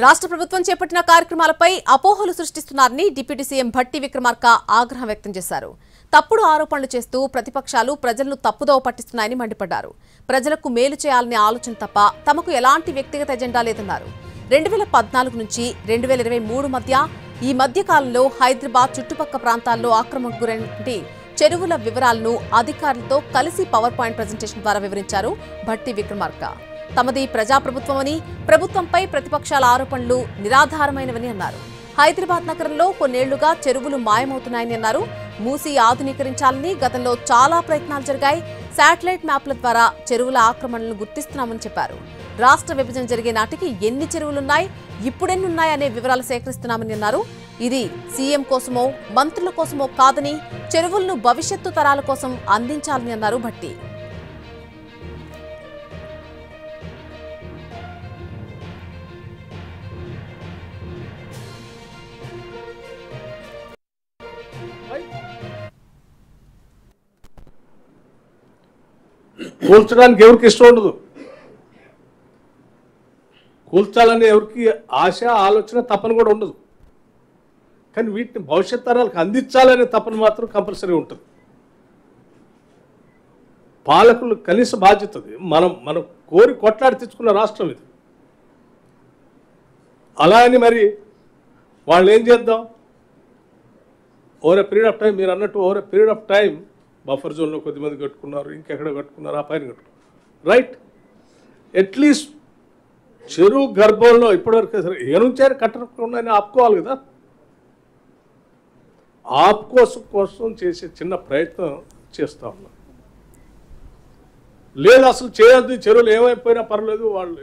రాష్ట్ర ప్రభుత్వం చేపట్టిన కార్యక్రమాలపై అపోహలు సృష్టిస్తున్నారని డిప్యూటీ సీఎం భట్టి విక్రమార్క ఆగ్రహం వ్యక్తం చేశారు. తప్పుడు ఆరోపణలు చేస్తూ ప్రతిపక్షాలు ప్రజలను తప్పుదోవ పట్టిస్తున్నాయని మండిపడ్డారు. ప్రజలకు మేలు చేయాలనే ఆలోచన తప్ప తమకు ఎలాంటి వ్యక్తిగత ఎజెండా లేదన్నారు. 2014 నుంచి 2023 ఈ మధ్య కాలంలో హైదరాబాద్ చుట్టుపక్కల ప్రాంతాల్లో ఆక్రమణకు గురైన చెరువుల వివరాలను అధికారులతో కలిసి పవర్ పాయింట్ ప్రెజెంటేషన్ ద్వారా వివరించారు భట్టి విక్రమార్క. తమది ప్రజాప్రభుత్వమని, ప్రభుత్వంపై ప్రతిపక్షాల ఆరోపణలు నిరాధారమైనవని అన్నారు. హైదరాబాద్ నగరంలో కొన్నేళ్లుగా చెరువులు మాయమవుతున్నాయని అన్నారు. మూసి ఆధునీకరించాలని గతంలో చాలా ప్రయత్నాలు జరిగాయి. శాటిలైట్ మ్యాప్ల ద్వారా చెరువుల ఆక్రమణలను గుర్తిస్తున్నామని చెప్పారు. రాష్ట్ర విభజన జరిగే నాటికి ఎన్ని చెరువులున్నాయి, ఇప్పుడెన్నున్నాయనే వివరాలు సేకరిస్తున్నామని అన్నారు. ఇది సీఎం కోసమో మంత్రుల కోసమో కాదని చెరువులను భవిష్యత్తు తరాల కోసం అందించాలని అన్నారు భట్టి. కూల్చడానికి ఎవరికి ఇష్టం ఉండదు, కూల్చాలని ఎవరికి ఆశ ఆలోచన తపన కూడా ఉండదు. కానీ వీటిని భవిష్యత్ తరాలకు అందించాలనే తపన మాత్రం కంపల్సరీ ఉంటుంది. పాలకులు కనీస బాధ్యత మనం కోరి కొట్లాడి తెచ్చుకున్న రాష్ట్రం ఇది. అలా అని మరి వాళ్ళు ఏం చేద్దాం, over a period of time, మీరు అన్నట్టు over a period of time buffer జోన్లో కొద్దిమంది కట్టుకున్నారు, ఇంకెక్కడ కట్టుకున్నారు, ఆ పైన కట్టుకున్నారు. రైట్, అట్లీస్ట్ చెరువు గర్భంలో ఇప్పటివరకు ఏనుంచారు కట్టకుండా ఆపుకోవాలి కదా. కోసం చేసే చిన్న ప్రయత్నం చేస్తూ ఉన్నారు. లేదు అసలు చేయొద్దు, చెరువులు ఏమైపోయినా పర్లేదు, వాళ్ళు